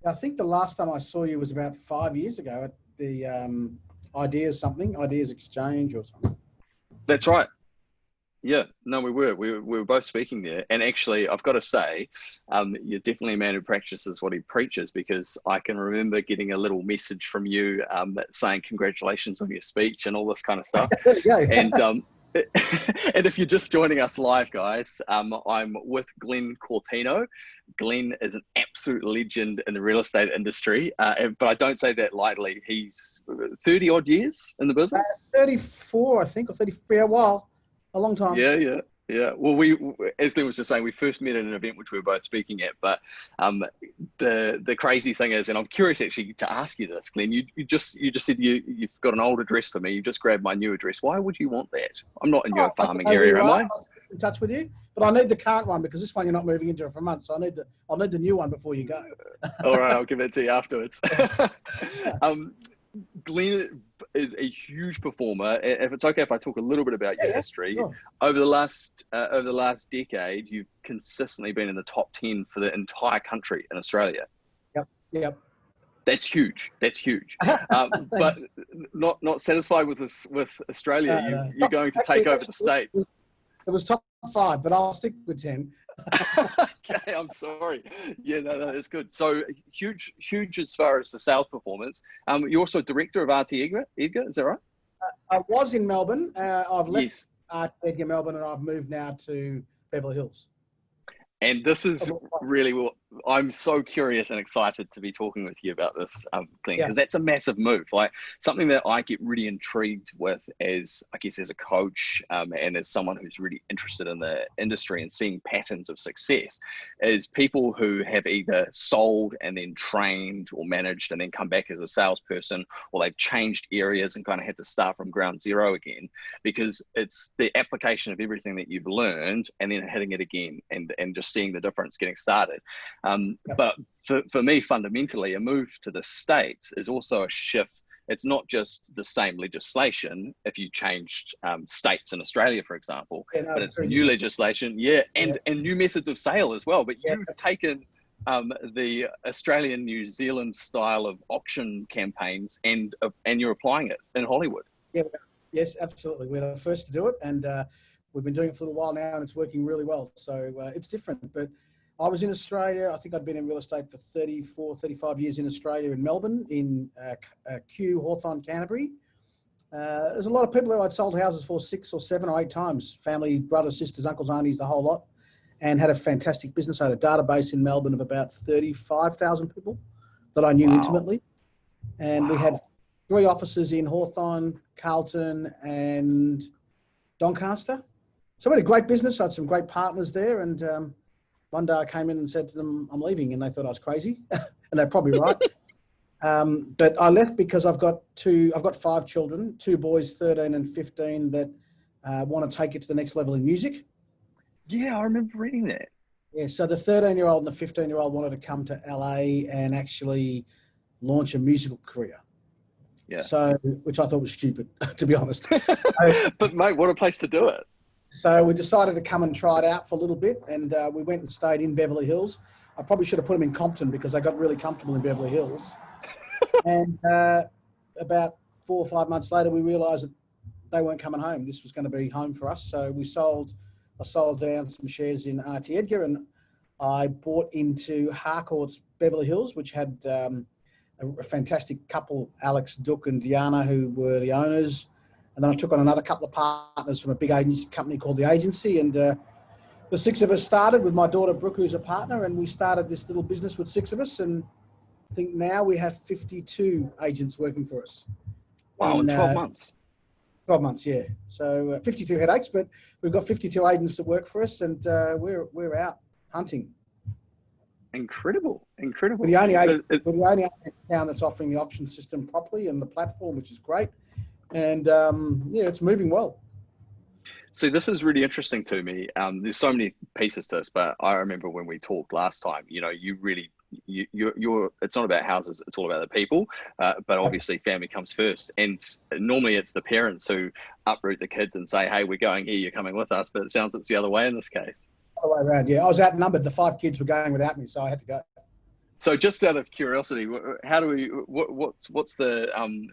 I think the last time I saw you was about 5 years ago at the Ideas Exchange or something. That's right. Yeah, no, we were both speaking there, and actually, I've got to say, you're definitely a man who practices what he preaches, because I can remember getting a little message from you saying congratulations on your speech and all this kind of stuff. And and if you're just joining us live, guys, I'm with Glen Coutinho. Glen is an absolute legend in the real estate industry, but I don't say that lightly. He's 30 odd years in the business. 34, I think, or 33. A long time. Yeah. Well, as Glen was just saying, we first met at an event which we were both speaking at. But the crazy thing is, and I'm curious actually to ask you this, Glen. You just said you've got an old address for me. You just grabbed my new address. Why would you want that? I'm not in your farming area, am I? I'll keep in touch with you, but I need the current one because this one you're not moving into for months. So I'll need the new one before you go. All right, I'll give it to you afterwards. Glen is a huge performer. If it's okay if I talk a little bit about your history, sure. Over the last decade, you've consistently been in the top 10 for the entire country in Australia. Yep. That's huge. But not satisfied with this with Australia. You're going to take over the States. It was top 5, but I'll stick with 10. Okay, I'm sorry. Yeah, no, it's good. So huge as far as the sales performance. You're also director of RT Edgar, is that right? I was in Melbourne. I've left RT Edgar Melbourne, and I've moved now to Beverly Hills. And this is really what I'm so curious and excited to be talking with you about this, Glen, because that's a massive move. Like something that I get really intrigued with as a coach and as someone who's really interested in the industry and seeing patterns of success is people who have either sold and then trained or managed and then come back as a salesperson, or they've changed areas and kind of had to start from ground zero again, because it's the application of everything that you've learned and then hitting it again and just seeing the difference getting started. But for me, fundamentally, a move to the States is also a shift. It's not just the same legislation if you changed states in Australia, for example, but it's new legislation, and new methods of sale as well. But you've taken the Australian, New Zealand style of auction campaigns and you're applying it in Hollywood. Yes, absolutely. We're the first to do it, and we've been doing it for a while now, and it's working really well. So it's different, but I was in Australia. I think I'd been in real estate for 35 years in Australia, in Melbourne, in Kew, Hawthorn, Canterbury. There's a lot of people who I'd sold houses for 6 or 7 or 8 times, family, brothers, sisters, uncles, aunties, the whole lot, and had a fantastic business. I had a database in Melbourne of about 35,000 people that I knew intimately. And we had 3 offices in Hawthorn, Carlton, and Doncaster. So we had a great business. I had some great partners there, and one day I came in and said to them, I'm leaving, and they thought I was crazy, and they're probably right. But I left because I've got 5 children, 2 boys, 13 and 15, that want to take it to the next level in music. Yeah, I remember reading that. Yeah, so the 13-year-old and the 15-year-old wanted to come to LA and actually launch a musical career. Yeah. So, which I thought was stupid, to be honest. But mate, what a place to do it. So we decided to come and try it out for a little bit, and we went and stayed in Beverly Hills. I probably should have put them in Compton because I got really comfortable in Beverly Hills. And about 4 or 5 months later, we realised that they weren't coming home. This was going to be home for us. So I sold down some shares in RT Edgar, and I bought into Harcourts Beverly Hills, which had a fantastic couple, Alex Duke and Diana, who were the owners. And then I took on another couple of partners from a big agency company called The Agency. And the 6 of us started with my daughter, Brooke, who's a partner. And we started this little business with 6 of us. And I think now we have 52 agents working for us. Wow, in 12 months. 12 months, yeah. So 52 headaches, but we've got 52 agents that work for us, and we're out hunting. Incredible. We're the only agent in town that's offering the auction system properly and the platform, which is great. And it's moving well. So this is really interesting to me. There's so many pieces to this, but I remember when we talked last time, you're it's not about houses, it's all about the people, but obviously family comes first. And normally it's the parents who uproot the kids and say, hey, we're going here, you're coming with us. But it sounds it's the other way in this case. Other way around, yeah. I was outnumbered. The 5 kids were going without me, so I had to go. So just out of curiosity, how do we, what's the,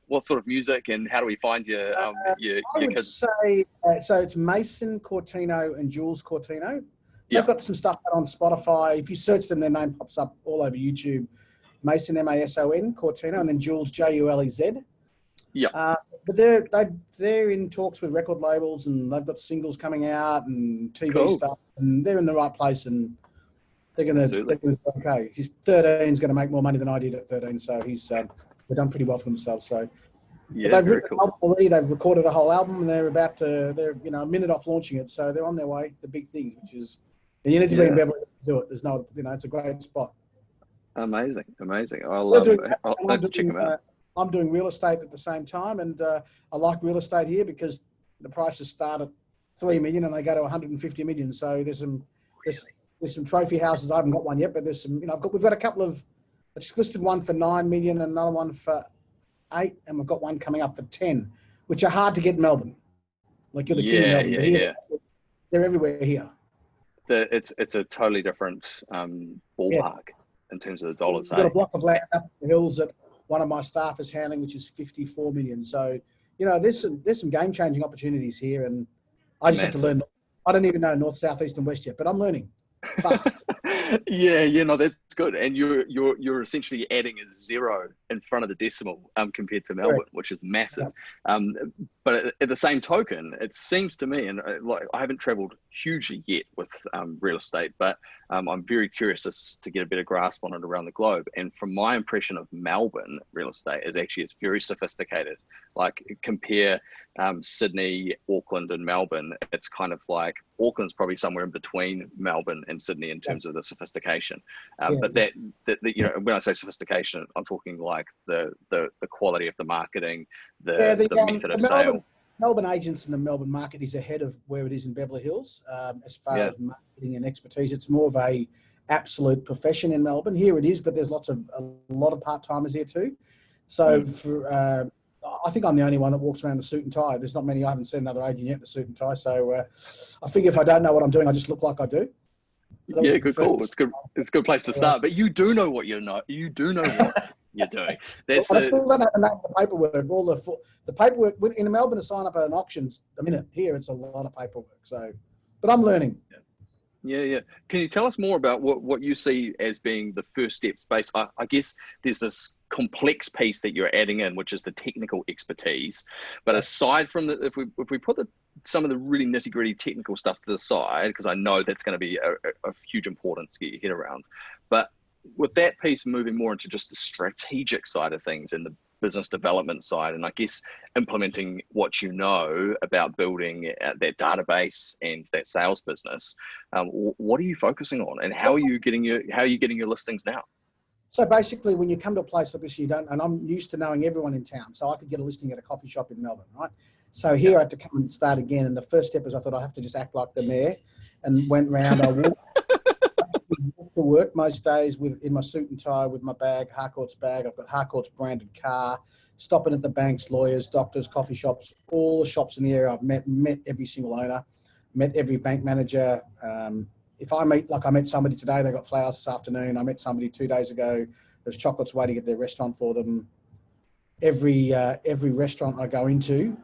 what sort of music and how do we find I your would kids? say, so it's Mason Coutinho and Jules Coutinho. Yeah. They've got some stuff on Spotify. If you search them, their name pops up all over YouTube. Mason, Mason, Coutinho, and then Jules, Julez. Yeah. But they're in talks with record labels, and they've got singles coming out and TV stuff, and they're in the right place, and they're going to do okay. He's 13, is going to make more money than I did at 13, so they've done pretty well for themselves. So yeah, they've written an album already. They've recorded a whole album, and they're a minute off launching it, so they're on their way to big things. Which is, you need to be in Beverly to do it. There's no, it's a great spot. Amazing. I'll have to check them out. I'm doing real estate at the same time, and I like real estate here because the prices start at 3 million and they go to 150 million. So there's some trophy houses. I haven't got one yet, but there's some. We've got a couple of. I just listed one for 9 million, and another one for 8, and we've got one coming up for 10, which are hard to get in Melbourne. Like you're the king of Melbourne. They're everywhere here. It's a totally different ballpark in terms of the dollars. We've got a block of land up the hills that one of my staff is handling, which is 54 million. So, there's some game-changing opportunities here, and I just have to learn. I don't even know north, south, east, and west yet, but I'm learning fast. That's good. And you're essentially adding a 0 in front of the decimal compared to Melbourne, which is massive. Yeah. But at the same token, it seems to me, and I haven't traveled hugely yet with real estate, but I'm very curious to get a better grasp on it around the globe. And from my impression of Melbourne real estate is actually it's very sophisticated. Like compare Sydney, Auckland, and Melbourne. It's kind of like Auckland's probably somewhere in between Melbourne and Sydney in terms of the sophistication. But that when I say sophistication, I'm talking like the quality of the marketing, the method of sale. Melbourne agents in the Melbourne market is ahead of where it is in Beverly Hills as far as marketing and expertise. It's more of a absolute profession in Melbourne. Here it is, but there's a lot of part-timers here too. So I think I'm the only one that walks around in a suit and tie. There's not many. I haven't seen another agent yet in a suit and tie. So I figure if I don't know what I'm doing, I just look like I do. So good call. It's good. It's a good place to start. But you do know what you know. You do know what you're doing. I still don't have the name of the paperwork. All the paperwork in Melbourne to sign up at an auction's a minute. Here it's a lot of paperwork. So, but I'm learning. Yeah. Can you tell us more about what you see as being the first steps? I guess there's this complex piece that you're adding in, which is the technical expertise. But aside from that, if we put some of the really nitty gritty technical stuff to the side, because I know that's going to be a huge importance to get your head around. But with that piece moving more into just the strategic side of things and the business development side, and I guess implementing what you know about building that database and that sales business, what are you focusing on, and how are you getting your listings now? So basically, when you come to a place like this, you don't, and I'm used to knowing everyone in town, so I could get a listing at a coffee shop in Melbourne, right? So here I had to come and start again, and the first step is I thought I have to just act like the mayor, and went round. I walked to work most days in my suit and tie with my bag, Harcourts bag. I've got Harcourts branded car, stopping at the banks, lawyers, doctors, coffee shops, all the shops in the area. I've met every single owner, met every bank manager. If I met somebody today, they got flowers this afternoon. I met somebody 2 days ago. There's chocolates waiting at their restaurant for them. Every restaurant I go into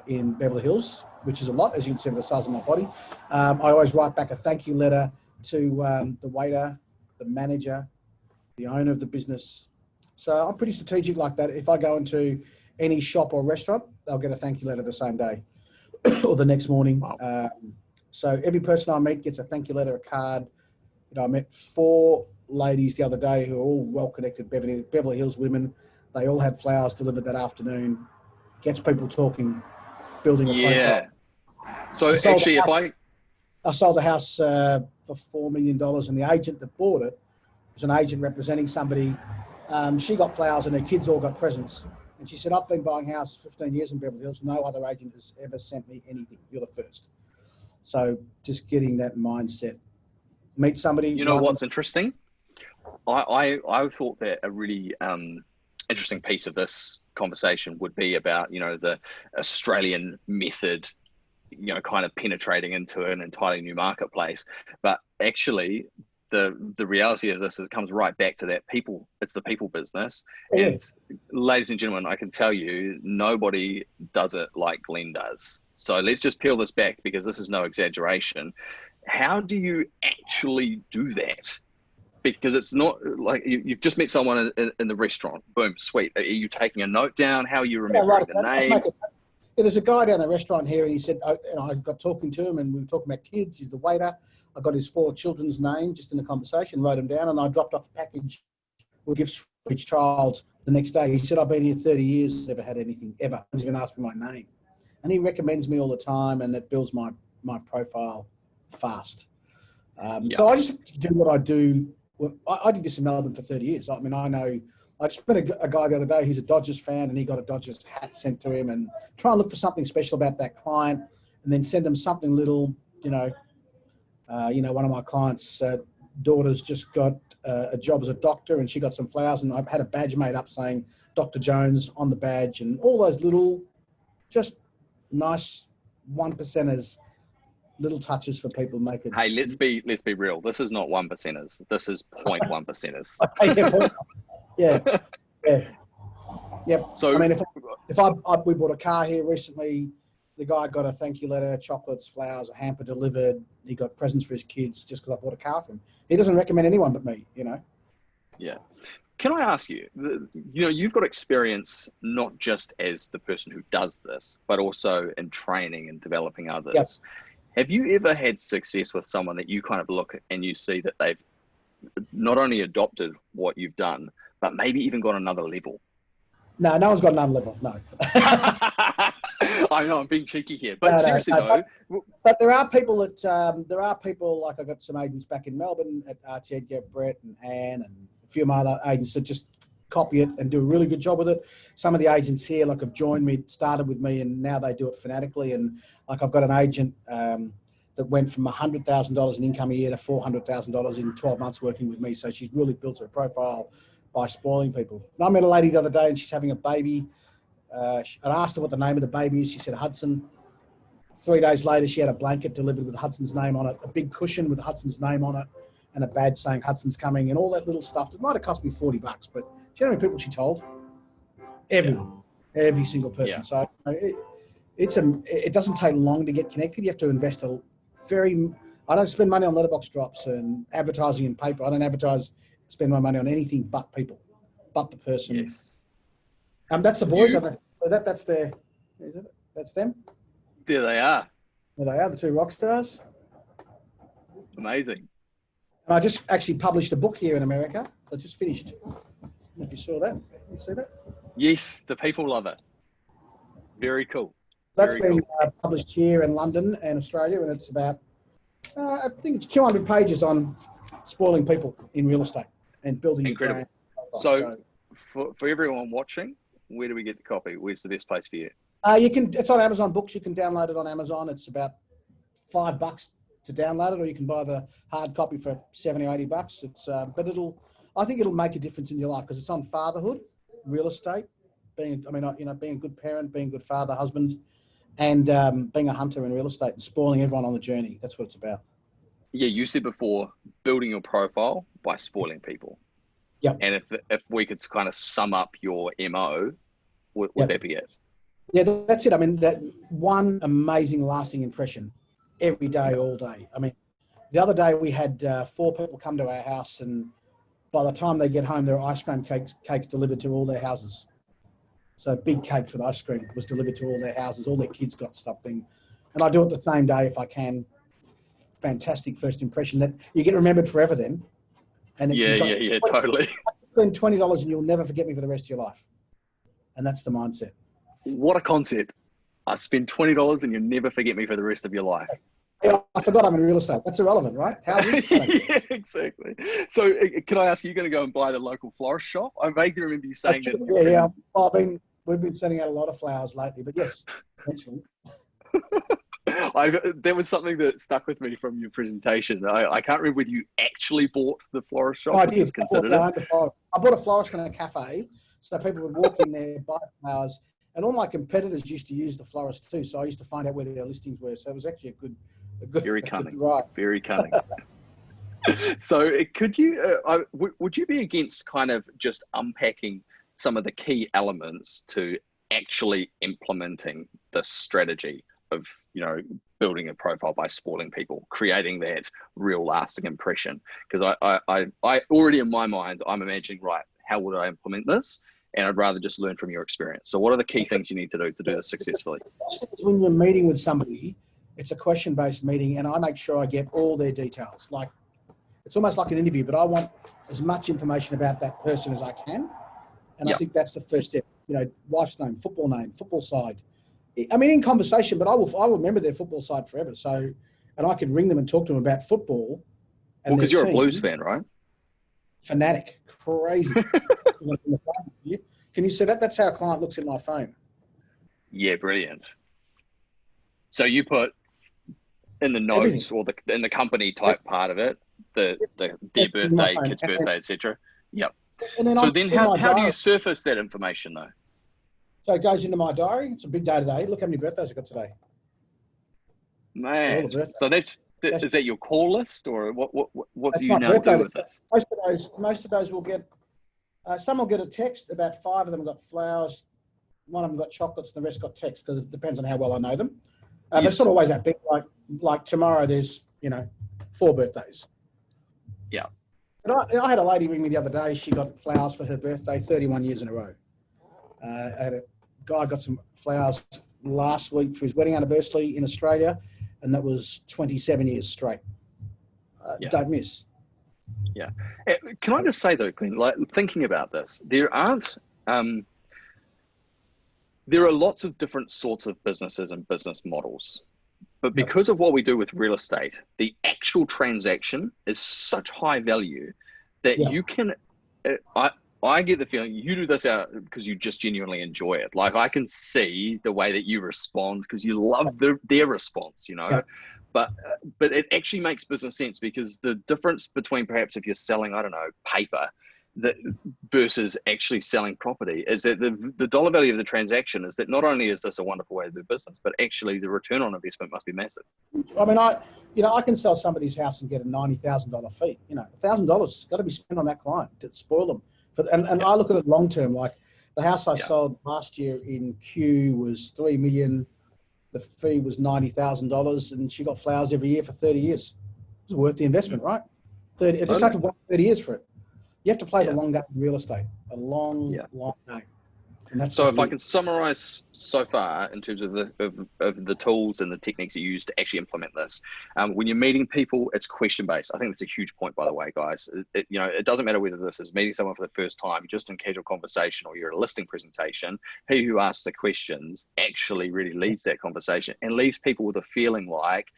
in Beverly Hills, which is a lot, as you can see by the size of my body, I always write back a thank you letter to the waiter, the manager, the owner of the business. So I'm pretty strategic like that. If I go into any shop or restaurant, they'll get a thank you letter the same day or the next morning. Wow. So every person I meet gets a thank you letter, a card. I met 4 ladies the other day who are all well-connected Beverly Hills women. They all had flowers delivered that afternoon. Gets people talking, building a profile. So actually, I sold a house for $4 million, and the agent that bought it was an agent representing somebody. She got flowers and her kids all got presents. And she said, I've been buying houses 15 years in Beverly Hills. No other agent has ever sent me anything. You're the first. So just getting that mindset. Meet somebody. You know what's interesting? I thought that a really interesting piece of this conversation would be about, the Australian method, kind of penetrating into an entirely new marketplace. But actually, the reality of this is it comes right back to that people. It's the people business. Yeah. And ladies and gentlemen, I can tell you, nobody does it like Glen does. So let's just peel this back, because this is no exaggeration. How do you actually do that? Because it's not like you've just met someone in the restaurant. Boom, sweet. Are you taking a note down? How are you remembering the name? There's a guy down the restaurant here, and he said, I got talking to him, and we were talking about kids. He's the waiter. I got his 4 children's name just in the conversation, wrote them down, and I dropped off the package with gifts for each child the next day. He said, I've been here 30 years, never had anything ever. He's going to ask me my name. And he recommends me all the time, and it builds my profile fast. So I just do what I do. I did this in Melbourne for 30 years. I mean, I just met a guy the other day. He's a Dodgers fan, and he got a Dodgers hat sent to him, and try and look for something special about that client, and then send them something little, one of my clients' daughters just got a job as a doctor, and she got some flowers, and I've had a badge made up saying Dr. Jones on the badge, and all those little, just nice 1%ers, little touches for people make it. Hey, let's be real. This is not 1%ers. This is 0.1%ers. Yeah. Yep. So I mean, if we bought a car here recently, the guy got a thank you letter, chocolates, flowers, a hamper delivered. He got presents for his kids just because I bought a car for him. He doesn't recommend anyone but me, Yeah. Can I ask you, you've got experience not just as the person who does this, but also in training and developing others. Yep. Have you ever had success with someone that you kind of look at and you see that they've not only adopted what you've done, but maybe even got another level? No one's got another level, no. I know I'm being cheeky here, but seriously though. But there are people like I got some agents back in Melbourne at RT Edgar, Brett and Anne, and a few of my other agents that just copy it and do a really good job with it. Some of the agents here have joined me, started with me, and now they do it fanatically. And I've got an agent that went from $100,000 in income a year to $400,000 in 12 months working with me. So she's really built her profile by spoiling people. And I met a lady the other day, and she's having a baby. I asked her what the name of the baby is. She said Hudson. 3 days later, she had a blanket delivered with Hudson's name on it, a big cushion with Hudson's name on it, and a badge saying Hudson's coming, and all that little stuff. It might have cost me $40, but do you know how many people she told? Everyone, every single person. Yeah. So it doesn't take long to get connected. You have to invest I don't spend money on letterbox drops and advertising in paper. I don't spend my money on anything but people, but the person. Yes. That's the boys. So that's that's them. There they are. There they are, the 2 rock stars. Amazing. And I just actually published a book here in America. I just finished. If you saw that, you see that? Yes, the people love it. Very cool. That's been published here in London and Australia, and it's about, I think it's 200 pages on spoiling people in real estate and building. Incredible. So for everyone watching, where do we get the copy? Where's the best place for you? It's on Amazon Books. You can download it on Amazon. It's about $5 to download it, or you can buy the hard copy for $70 or $80. But I think it'll make a difference in your life, because it's on fatherhood, real estate, being a good parent, being a good father, husband, and being a hunter in real estate and spoiling everyone on the journey. That's what it's about. Yeah, you said before, building your profile by spoiling people. Yeah. And if we could kind of sum up your MO, would that be it? Yeah, that's it. I mean, that one amazing lasting impression every day, all day. I mean, the other day we had 4 people come to our house, and by the time they get home, there are ice cream cakes delivered to all their houses. So big cakes with ice cream was delivered to all their houses. All their kids got something. And I do it the same day if I can. Fantastic first impression that you get remembered forever then. And totally. Spend $20 and you'll never forget me for the rest of your life. And that's the mindset. What a concept. I spend $20 and you'll never forget me for the rest of your life. Yeah, I forgot I'm in real estate. That's irrelevant, right? How is it? Yeah, exactly. So can I ask, you're going to go and buy the local florist shop? I vaguely remember you saying that. Yeah. We've been sending out a lot of flowers lately, but yes, eventually. There was something that stuck with me from your presentation. I can't remember whether you actually bought the florist shop. I did. I bought a florist in a cafe, so people would walk in there, buy flowers, and all my competitors used to use the florist too. So I used to find out where their listings were. So it was actually a good very cunning. Right. Very cunning. So could you, would you be against kind of just unpacking some of the key elements to actually implementing this strategy of, building a profile by spoiling people, creating that real lasting impression? Because I already in my mind, I'm imagining, right, how would I implement this? And I'd rather just learn from your experience. So what are the key things you need to do this successfully? When you're meeting with somebody, it's a question-based meeting, and I make sure I get all their details. Like, it's almost like an interview, but I want as much information about that person as I can. And I think that's the first step. Wife's name, football side. I mean, in conversation, but I will remember their football side forever. So, and I could ring them and talk to them about football. Well, because you're a Blues fan, right? Fanatic, crazy. Can you see that? That's how a client looks in my phone. Yeah, brilliant. So you put in the notes everything, or in the company type part of it, their birthday, kid's birthday, etc. Yep. So then how do you surface that information though? So it goes into my diary. It's a big day today. Look how many birthdays I got today. Man. So is that your call list, or what do you now do with this? Most of those will get. Some will get a text. About 5 of them got flowers. 1 of them got chocolates, and the rest got text, because it depends on how well I know them. But it's not always that big. Like tomorrow, there's 4 birthdays. Yeah. And I had a lady ring me the other day. She got flowers for her birthday 31 years in a row. I had a guy got some flowers last week for his wedding anniversary in Australia, and that was 27 years straight. Don't miss. Yeah. Can I just say though, Glenn, like thinking about this, there are lots of different sorts of businesses and business models, but because of what we do with real estate, the actual transaction is such high value that you can, I get the feeling you do this out because you just genuinely enjoy it. Like I can see the way that you respond because you love their response, but it actually makes business sense, because the difference between perhaps if you're selling, I don't know, paper versus actually selling property is that the dollar value of the transaction is that not only is this a wonderful way to do business, but actually the return on investment must be massive. I mean, I can sell somebody's house and get a $90,000 fee. $1,000 got to be spent on that client to spoil them. And I look at it long term. Like the house I sold last year in Kew was $3 million. The fee was $90,000, and she got flowers every year for 30 years. It was worth the investment, right? It just had to wait 30 years for it. You have to play the long game in real estate, a long game. And that's so if I can summarize so far in terms of the tools and the techniques you use to actually implement this, when you're meeting people, it's question based. I think that's a huge point, by the way, guys. It doesn't matter whether this is meeting someone for the first time, just in casual conversation, or you're at a listing presentation. He who asks the questions actually really leads that conversation and leaves people with a feeling like,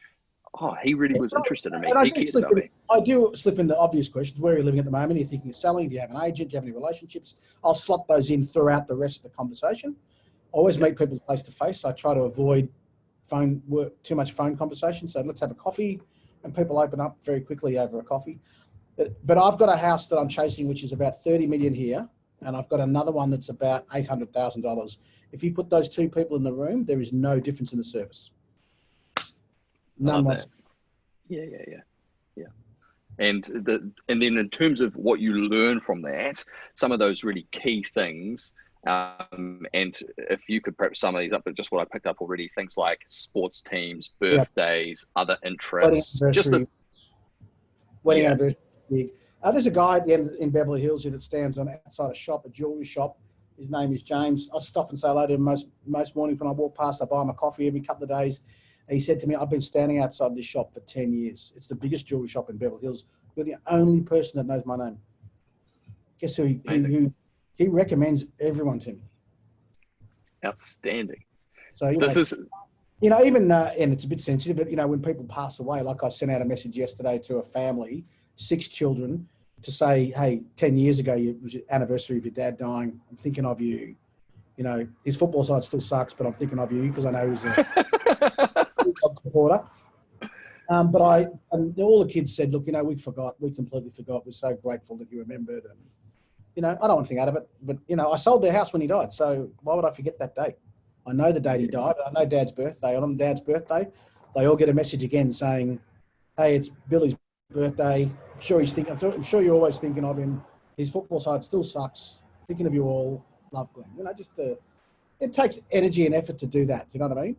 oh, he really was interested in me. He cares about me. I do slip into obvious questions. Where are you living at the moment? Are you thinking of selling? Do you have an agent? Do you have any relationships? I'll slot those in throughout the rest of the conversation. I always meet people face to face. I try to avoid too much phone conversation. So let's have a coffee, and people open up very quickly over a coffee. But I've got a house that I'm chasing, which is about 30 million here, and I've got another one that's about $800,000. If you put those 2 people in the room, there is no difference in the service. None whatsoever. Yeah. And then in terms of what you learn from that, some of those really key things, and if you could perhaps sum these up, but just what I picked up already, things like sports teams, birthdays, other interests, wedding anniversary. There's a guy at the end in Beverly Hills here that stands on outside a jewelry shop. His name is James. I stop and say hello to him most mornings when I walk past. I buy him a coffee every couple of days. He said to me, I've been standing outside this shop for 10 years. It's the biggest jewelry shop in Beverly Hills. You're the only person that knows my name. Guess who he recommends everyone to me. Outstanding. So, this is... even, and it's a bit sensitive, but, when people pass away, like I sent out a message yesterday to a family, 6 children, to say, hey, 10 years ago, it was the anniversary of your dad dying. I'm thinking of you. His football side still sucks, but I'm thinking of you because I know he's a supporter. And all the kids said, look, we completely forgot. We're so grateful that you remembered. And, I don't want to think out of it, but, I sold their house when he died. So why would I forget that date? I know the date he died. I know Dad's birthday. On Dad's birthday, they all get a message again saying, hey, it's Billy's birthday. sure he's thinking. I'm sure you're always thinking of him. His football side still sucks. Thinking of you all. Love Glenn. You know, just it takes energy and effort to do that. You know what I mean?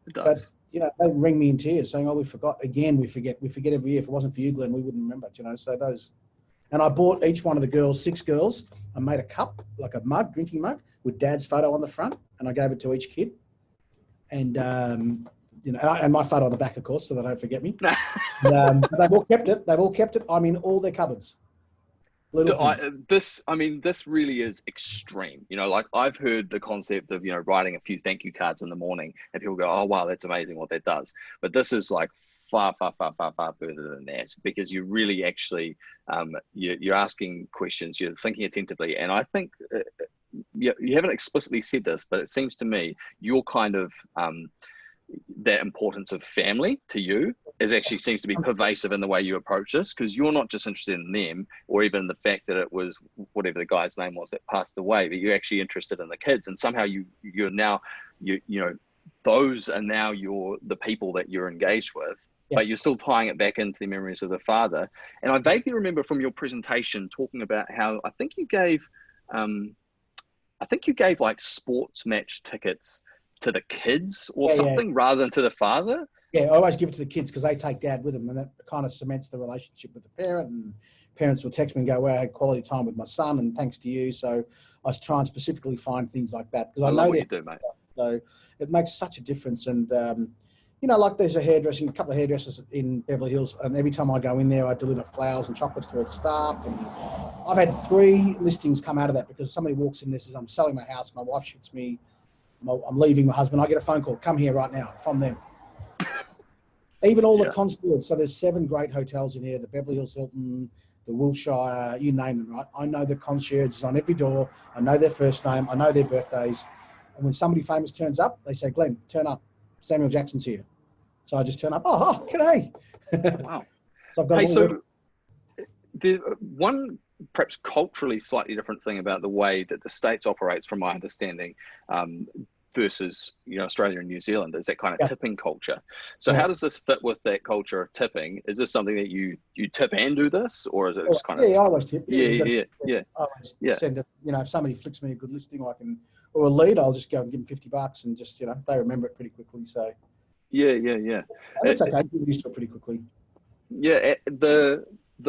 It does. But you know, they ring me in tears, saying, "Oh, we forgot again. We forget every year. If it wasn't for you, Glenn, we wouldn't remember it." You know, so those. And I bought each one of the girls, 6 girls. I made a cup, like a mug, drinking mug, with Dad's photo on the front, and I gave it to each kid. And you know, and my photo on the back, of course, so they don't forget me. But they've all kept it. They've all kept it. I'm in all their cupboards. This really is extreme. You know, like I've heard the concept of, you know, writing a few thank you cards in the morning, and people go, "Oh wow, that's amazing what that does." But this is like far further than that, because you really actually you're asking questions, you're thinking attentively, and I think you haven't explicitly said this, but it seems to me you're kind of that importance of family to you is actually seems to be pervasive in the way you approach this, because you're not just interested in them or even the fact that it was whatever the guy's name was that passed away, but you're actually interested in the kids, and somehow you're now you know those are now the people that you're engaged with. Yeah. But you're still tying it back into the memories of the father. And I vaguely remember from your presentation talking about how I think you gave like sports match tickets to the kids or something rather than to the father. Yeah, I always give it to the kids because they take Dad with them, and that kind of cements the relationship with the parent. And parents will text me and go, "Well, I had quality time with my son, and thanks to you." So I try and specifically find things like that because I know what you do, mate. So it makes such a difference. And you know, like there's a couple of hairdressers in Beverly Hills, and every time I go in there, I deliver flowers and chocolates to all the staff. And I've had 3 listings come out of that because somebody walks in and says, "I'm selling my house. My wife shoots me. I'm leaving my husband." I get a phone call, "Come here right now," from them. Even all the concierge. So there's 7 great hotels in here: the Beverly Hills Hilton, the Wilshire, you name them, right? I know the concierges on every door. I know their first name. I know their birthdays. And when somebody famous turns up, they say, "Glenn, turn up. Samuel Jackson's here." So I just turn up. Oh, g'day. Wow. So I've got the one perhaps culturally slightly different thing about the way that the States operates, from my understanding, versus, you know, Australia and New Zealand, is that kind of tipping culture. So how does this fit with that culture of tipping? Is this something that you tip and do this, or is it just kind of? Yeah, I always tip. Yeah. I always send you know, if somebody flicks me a good listing, or a lead, I'll just go and give them $50 and just, you know, they remember it pretty quickly. So. Yeah. It's okay. People used to it pretty quickly. Yeah, the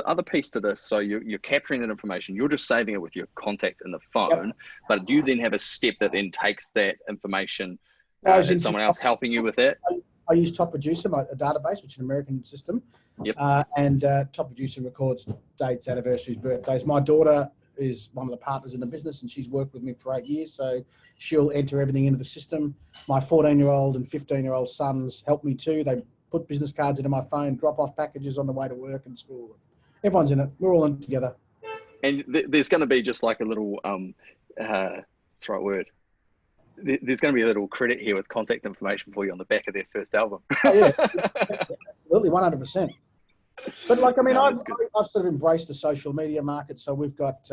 other piece to this, so you're capturing that information, you're just saving it with your contact in the phone, but do you then have a step that then takes that information and someone else helping you with that? I use Top Producer, a database, which is an American system. Yep. And Top Producer records dates, anniversaries, birthdays. My daughter is one of the partners in the business, and she's worked with me for 8 years, so she'll enter everything into the system. My 14-year-old and 15-year-old sons help me too. They put business cards into my phone, drop off packages on the way to work and school. Everyone's in it. We're all in it together. And there's going to be just like a little, that's the right word. There's going to be a little credit here with contact information for you on the back of their first album. Oh, yeah. Absolutely, 100%. But like, I mean, I've sort of embraced the social media market. So we've got,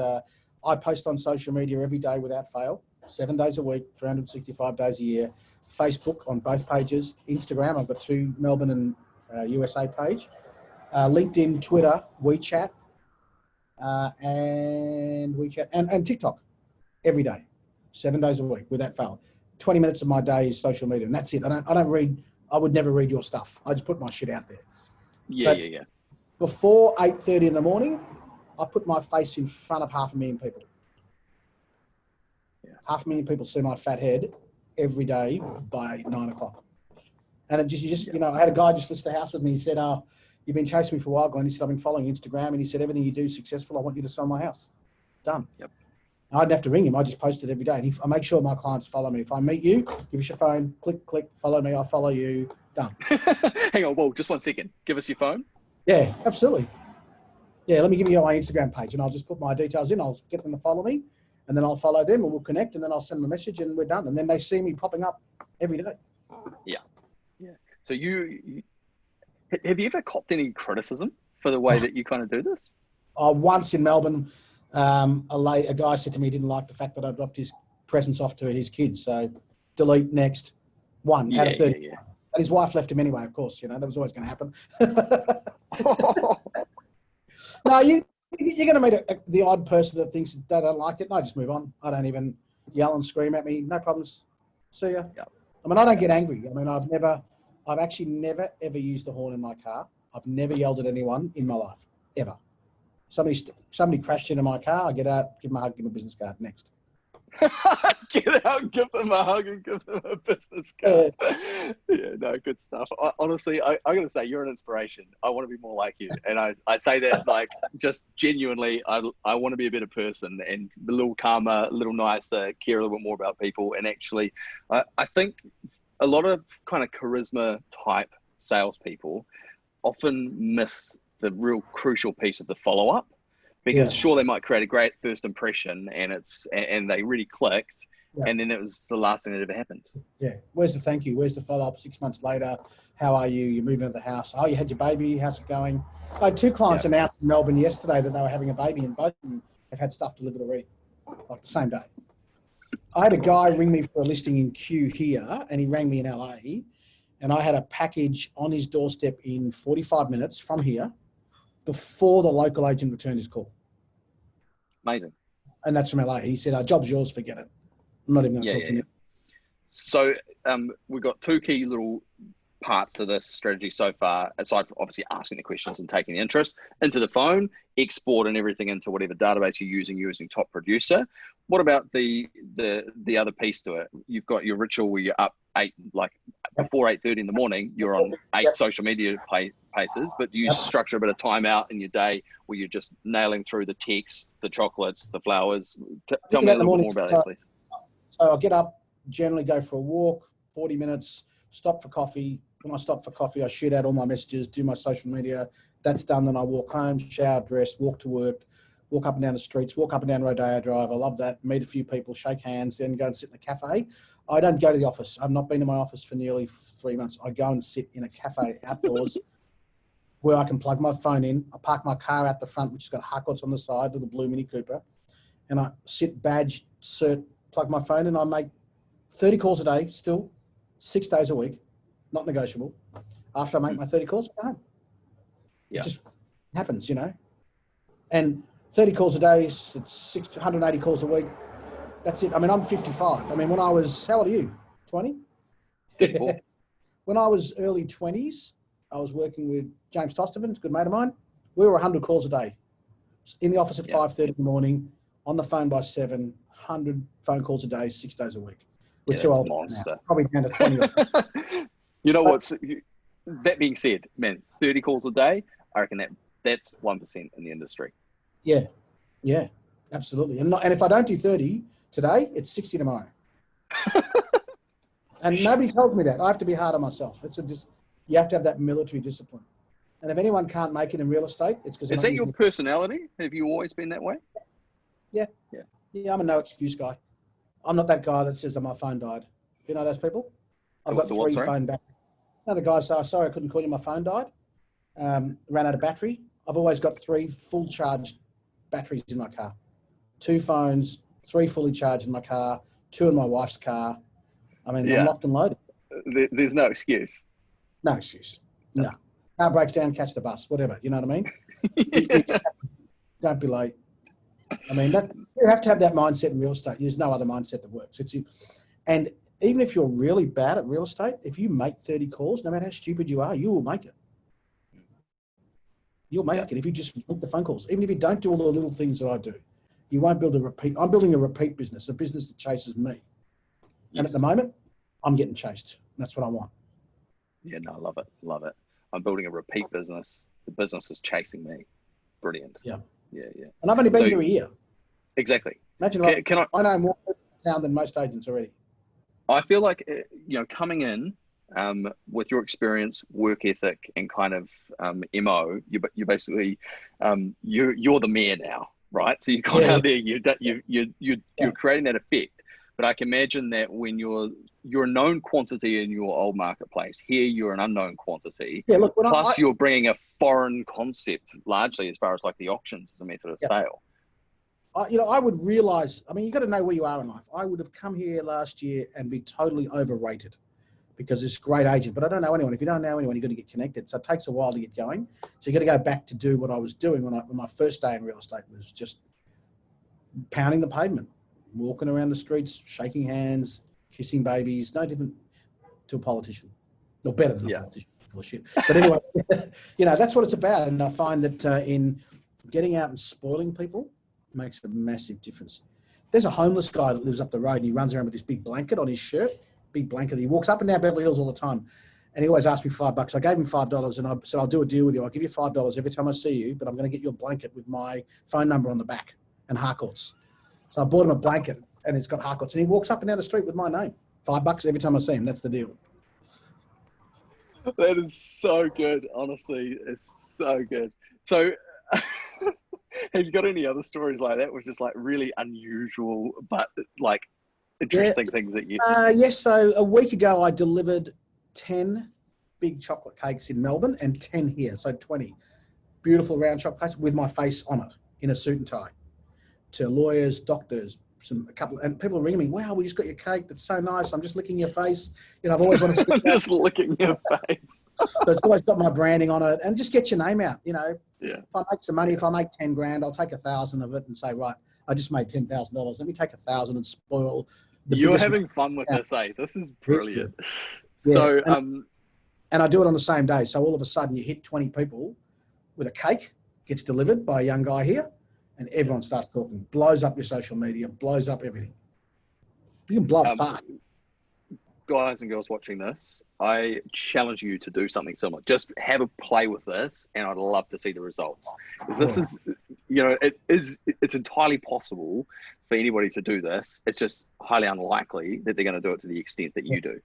I post on social media every day without fail, 7 days a week, 365 days a year. Facebook on both pages. Instagram, I've got 2 Melbourne and USA page. LinkedIn, Twitter, WeChat, and TikTok every day, 7 days a week without fail. 20 minutes of my day is social media, and that's it. I don't read. I would never read your stuff. I just put my shit out there. Yeah. Before 8:30 in the morning, I put my face in front of 500,000 people. Yeah. 500,000 people see my fat head every day by 9 o'clock. And it just you know, I had a guy just list a house with me. He said, "Oh, you've been chasing me for a while, Glenn." He said, "I've been following Instagram." And he said, "Everything you do is successful. I want you to sell my house." Done. Yep. I didn't have to ring him. I just posted every day. And I make sure my clients follow me. If I meet you, give us your phone, click, follow me. I'll follow you. Done. Hang on. Whoa, just 1 second. Give us your phone. Yeah, absolutely. Yeah, let me give you my Instagram page, and I'll just put my details in. I'll get them to follow me, and then I'll follow them, and we'll connect, and then I'll send them a message, and we're done. And then they see me popping up every day. Yeah. So have you ever copped any criticism for the way that you kind of do this? Once in Melbourne, a guy said to me he didn't like the fact that I dropped his presents off to his kids. So delete, next, 1 out of 30. Yeah. And his wife left him anyway, of course. You know, that was always going to happen. No, you're going to meet the odd person that thinks they don't like it. And I just move on. I don't even yell and scream at me. No problems. See ya. Yep. I mean, I don't get angry. I mean, I've actually never, ever used the horn in my car. I've never yelled at anyone in my life, ever. Somebody crashed into my car. I get out, give them a hug, give them a business card. Next. Get out, give them a hug and give them a business card. Yeah, no, good stuff. Honestly, I got to say, you're an inspiration. I want to be more like you. And I say that like just genuinely, I want to be a better person and a little calmer, a little nicer, care a little bit more about people. And actually, I think a lot of kind of charisma type salespeople often miss the real crucial piece of the follow-up. Because sure, they might create a great first impression and they really clicked, and then it was the last thing that ever happened. Yeah. Where's the thank you? Where's the follow-up 6 months later? How are you? You're moving to the house. Oh, you had your baby. How's it going? I had 2 clients announced in Melbourne yesterday that they were having a baby, and both of them have had stuff delivered already, like the same day. I had a guy ring me for a listing in Kew here, and he rang me in LA, and I had a package on his doorstep in 45 minutes from here before the local agent returned his call. Amazing. And that's from LA. He said, our job's yours, forget it. I'm not even going to talk to you. So we've got 2 key little parts to this strategy so far, aside from obviously asking the questions and taking the interest, into the phone, export and everything into whatever database you're using Top Producer. What about the other piece to it? You've got your ritual where you're up before 8:30 in the morning, you're on 8 social media places, but do you structure a bit of time out in your day where you're just nailing through the texts, the chocolates, the flowers? Tell me a little bit more about that, please. So I'll get up, generally go for a walk, 40 minutes, stop for coffee. When I stop for coffee, I shoot out all my messages, do my social media. That's done. Then I walk home, shower, dress, walk to work, walk up and down the streets, walk up and down Rodeo Drive. I love that. Meet a few people, shake hands, then go and sit in a cafe. I don't go to the office. I've not been to my office for nearly 3 months. I go and sit in a cafe outdoors where I can plug my phone in. I park my car out the front, which has got Harcourts on the side, little blue Mini Cooper. And I sit, badge, cert, plug my phone in. I make 30 calls a day still, 6 days a week, not negotiable. After I make my 30 calls, I go home. It just happens, you know. And 30 calls a day, it's 180 calls a week. That's it. I mean, I'm 55. I mean, when I was, how old are you? 20? When I was early 20s, I was working with James Tostovan, a good mate of mine. We were 100 calls a day. In the office at 5:30 in the morning, on the phone by 7, 100 phone calls a day, 6 days a week. We're too old now. Probably down to 20. You know what's, that being said, man, 30 calls a day, I reckon that's 1% in the industry. Yeah, absolutely. And if I don't do 30 today, it's 60 tomorrow. And nobody tells me that. I have to be hard on myself. You have to have that military discipline. And if anyone can't make it in real estate, it's because... Is that your personality? Have you always been that way? Yeah, I'm a no excuse guy. I'm not that guy that says that my phone died. You know those people? I've got 3 phone batteries. No, the guy says, sorry, I couldn't call you, my phone died. Ran out of battery. I've always got 3 full charged batteries in my car. 2 phones, 3 fully charged in my car, 2 in my wife's car. I mean, I'm locked and loaded. There's no excuse. No excuse. No. Car breaks down, catch the bus, whatever. You know what I mean? Don't be late. I mean, you have to have that mindset in real estate. There's no other mindset that works. And even if you're really bad at real estate, if you make 30 calls, no matter how stupid you are, you will make it. You'll make it if you just make the phone calls. Even if you don't do all the little things that I do, you won't build a repeat. I'm building a repeat business, a business that chases me. Yes. And at the moment, I'm getting chased. That's what I want. Yeah, no, I love it. Love it. I'm building a repeat business. The business is chasing me. Brilliant. Yeah. Yeah. And I've only been here a year. Exactly. Imagine I know more town than most agents already. I feel like, coming in with your experience, work ethic, and kind of MO, you're basically, you're the mayor now, right? So you've gone out there, you're creating that effect. But I can imagine that when you're a known quantity in your old marketplace, here you're an unknown quantity. Yeah, look, plus you're bringing a foreign concept largely as far as like the auctions as a method of sale. I would realize, I mean, you got to know where you are in life. I would have come here last year and be totally overrated because this great agent, but I don't know anyone. If you don't know anyone, you've got to get connected. So it takes a while to get going. So you got to go back to do what I was doing when my first day in real estate was just pounding the pavement, walking around the streets, shaking hands, kissing babies, no different to a politician, or better than a politician, full of shit. But anyway, that's what it's about. And I find that in getting out and spoiling people makes a massive difference. There's a homeless guy that lives up the road and he runs around with this big blanket on his shirt, big blanket. He walks up and down Beverly Hills all the time. And he always asks me $5. I gave him $5 and I said, I'll do a deal with you. I'll give you $5 every time I see you, but I'm going to get you a blanket with my phone number on the back and Harcourts. So I bought him a blanket and it's got Harcourts. And he walks up and down the street with my name. $5 every time I see him. That's the deal. That is so good. Honestly, it's so good. So have you got any other stories like that, which is like really unusual, but like interesting things that you... Yes. So a week ago, I delivered 10 big chocolate cakes in Melbourne and 10 here. So 20 beautiful round chocolate cakes with my face on it in a suit and tie to lawyers, doctors, and people are ringing me, wow, we just got your cake. That's so nice. I'm just licking your face. I've always wanted to just licking your face. So it's always got my branding on it, and just get your name out. Yeah. If I make some money, if I make 10 grand, I'll take 1,000 of it and say, right, I just made $10,000. Let me take 1,000 and spoil the You're having fun with this, eh? This is brilliant. Yeah. So, and I do it on the same day. So all of a sudden you hit 20 people with a cake, gets delivered by a young guy here, and everyone starts talking, blows up your social media, blows up everything. You can blow up fast. Guys and girls watching this, I challenge you to do something similar. Just have a play with this, and I'd love to see the results. This is, it's entirely possible for anybody to do this. It's just highly unlikely that they're going to do it to the extent that you do.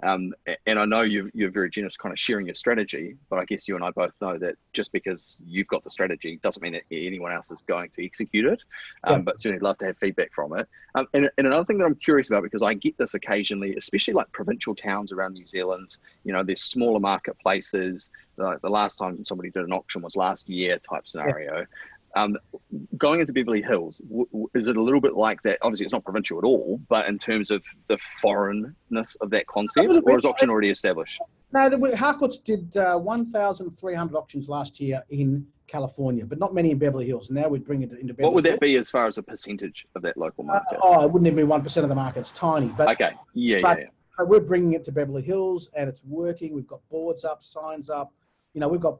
And I know you're very generous kind of sharing your strategy, but I guess you and I both know that just because you've got the strategy doesn't mean that anyone else is going to execute it. But certainly love to have feedback from it. And another thing that I'm curious about, because I get this occasionally, especially like provincial towns around New Zealand, there's smaller marketplaces. The last time somebody did an auction was last year type scenario. Going into Beverly Hills, is it a little bit like that? Obviously, it's not provincial at all, but in terms of the foreignness of that concept, or is auction already established? No, Harcourts did 1,300 auctions last year in California, but not many in Beverly Hills. Now we'd bring it into Beverly Hills. What would that be as far as a percentage of that local market? It wouldn't even be 1% of the market. It's tiny. But, okay, yeah. But we're bringing it to Beverly Hills, and it's working. We've got boards up, signs up. We've got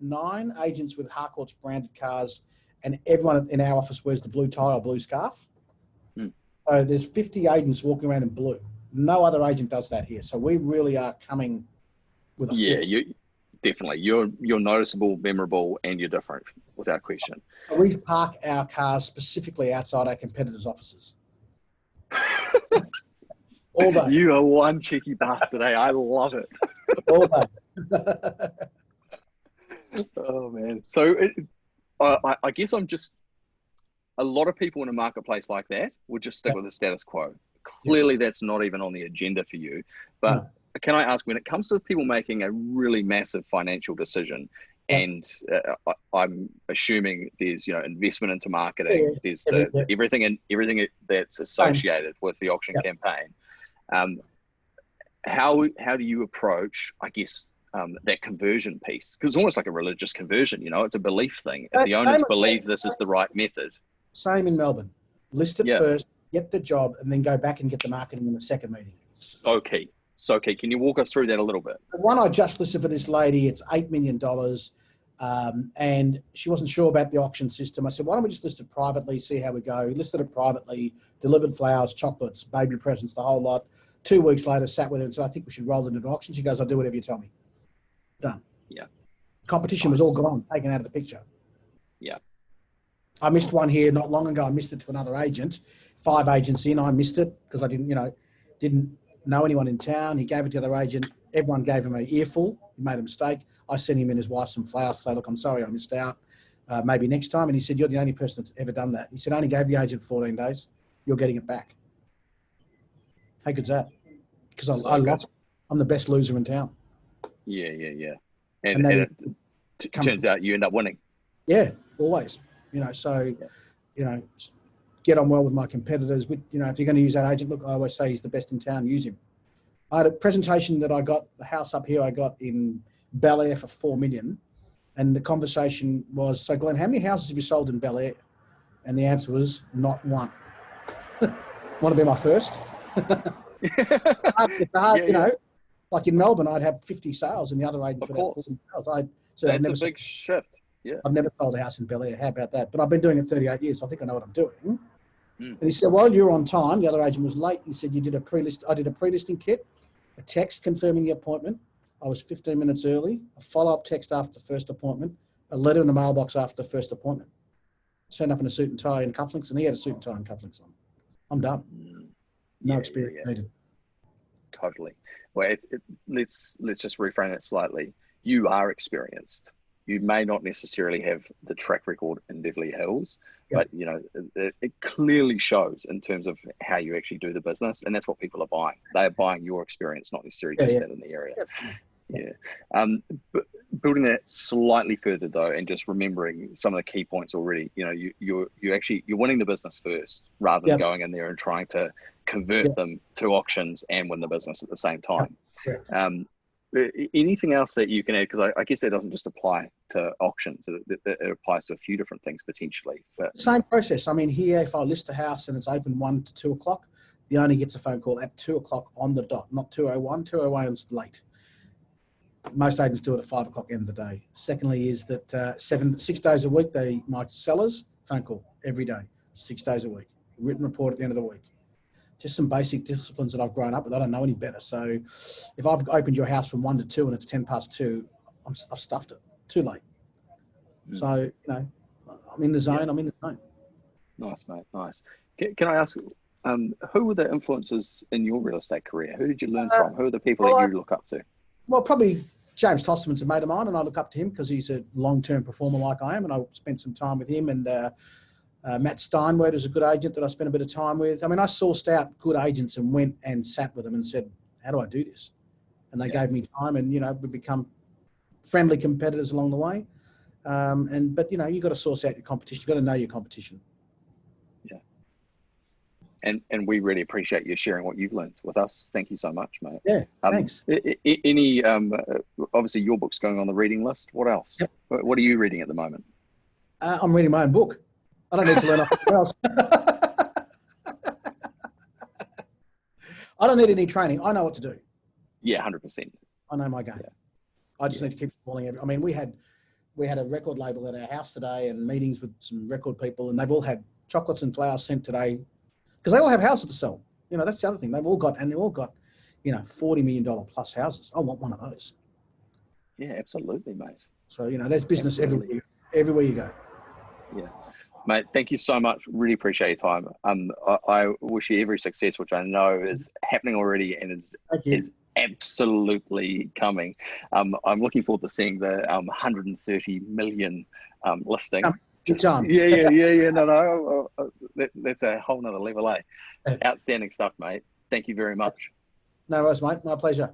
9 agents with Harcourts branded cars, and everyone in our office wears the blue tie or blue scarf. So there's 50 agents walking around in blue. No other agent does that here. So we really are coming with a you definitely. You're noticeable, memorable, and you're different, without question. We park our cars specifically outside our competitors' offices. All day. You are one cheeky bastard, eh? I love it. All day. Oh man. So I guess a lot of people in a marketplace like that would just stick with the status quo. Clearly that's not even on the agenda for you, but can I ask, when it comes to people making a really massive financial decision, and I'm assuming there's investment into marketing, there's everything that's associated with the auction campaign, how do you approach, I guess, that conversion piece? Because it's almost like a religious conversion, it's a belief thing. If the owners believe this is the right method. Same in Melbourne. List it first, get the job, and then go back and get the marketing in the second meeting. So key. Can you walk us through that a little bit? The one I just listed for this lady, it's $8 million. And she wasn't sure about the auction system. I said, why don't we just list it privately, see how we go? Listed it privately, delivered flowers, chocolates, baby presents, the whole lot. 2 weeks later, sat with her and said, I think we should roll it into an auction. She goes, I'll do whatever you tell me. Done. Yeah. Competition was all gone, taken out of the picture. Yeah. I missed one here not long ago. I missed it to another agent. 5 agents in, I missed it because I didn't know anyone in town. He gave it to the other agent. Everyone gave him an earful. He made a mistake. I sent him and his wife some flowers to say, look, I'm sorry I missed out. Maybe next time. And he said, you're the only person that's ever done that. He said, I only gave the agent 14 days. You're getting it back. How good's that? Because I lost. I'm the best loser in town. Yeah. And it turns out you end up winning. Yeah, always. Get on well with my competitors. If you're going to use that agent, look, I always say he's the best in town, use him. I had a presentation that I got, the house up here I got in Bel Air for 4 million. And the conversation was, so Glenn, how many houses have you sold in Bel Air? And the answer was, not one. Want to be my first? It's hard, you know, like in Melbourne, I'd have 50 sales and the other agents would have 40 sales. That's a big shift. Yeah. I've never sold a house in Bel Air. How about that? But I've been doing it 38 years. So I think I know what I'm doing. And he said, well, you're on time. The other agent was late. He said, I did a pre-listing kit, a text confirming the appointment. I was 15 minutes early, a follow-up text after the first appointment, a letter in the mailbox after the first appointment. Turned up in a suit and tie and cufflinks, and he had a suit and tie and cufflinks on. I'm done. No experience needed. Totally. Well, let's just reframe it slightly. You are experienced. You may not necessarily have the track record in Beverly Hills, but you know it clearly shows in terms of how you actually do the business, and that's what people are buying. They are buying your experience, not necessarily just that in the area. But building that slightly further though, and just remembering some of the key points already. You know, you're winning the business first, rather than going in there and trying to convert them to auctions and win the business at the same time. Anything else that you can add? Because I guess that doesn't just apply to auctions. It applies to a few different things potentially. Same process. I mean, here, if I list a house and it's open 1 to 2 o'clock, the owner gets a phone call at 2 o'clock on the dot, not 2:01. 2:01 is late. Most agents do it at 5 o'clock end of the day. Secondly is that 6 days a week, my sellers, phone call every day, 6 days a week, written report at the end of the week. Just some basic disciplines that I've grown up with. I don't know any better. So if I've opened your house from 1 to 2 and it's 10 past 2, I've stuffed it. Too late. So, you know, I'm in the zone. I'm in the zone. Nice, mate. Nice. Can I ask, who were the influences in your real estate career? Who did you learn from? Who are the people that you look up to? Well, probably James Tosterman's a mate of mine, and I look up to him because he's a long-term performer like I am, and I spent some time with him. And Matt Steinwert is a good agent that I spent a bit of time with. I mean, I sourced out good agents and went and sat with them and said, how do I do this? And they gave me time, and, you know, we become friendly competitors along the way. But, you know, you've got to source out your competition. You've got to know your competition. Yeah. And we really appreciate you sharing what you've learned with us. Thank you so much, mate. Yeah, thanks. Any, obviously your book's going on the reading list. What else? Yep. What are you reading at the moment? I'm reading my own book. I don't need to learn anything else. I don't need any training. I know what to do. Yeah, 100%. I know my game. Yeah. I just need to keep falling. I mean, we had a record label at our house today and meetings with some record people, and they've all had chocolates and flowers sent today because they all have houses to sell. You know, that's the other thing. They've all got, you know, $40 million plus houses. I want one of those. Yeah, absolutely, mate. So, you know, there's business everywhere you go. Yeah. Mate, thank you so much. Really appreciate your time. I wish you every success, which I know is happening already and is absolutely coming. I'm looking forward to seeing the 130 million listing. Good time. Yeah. No. That's a whole nother level, eh? Outstanding stuff, mate. Thank you very much. No worries, mate. My pleasure.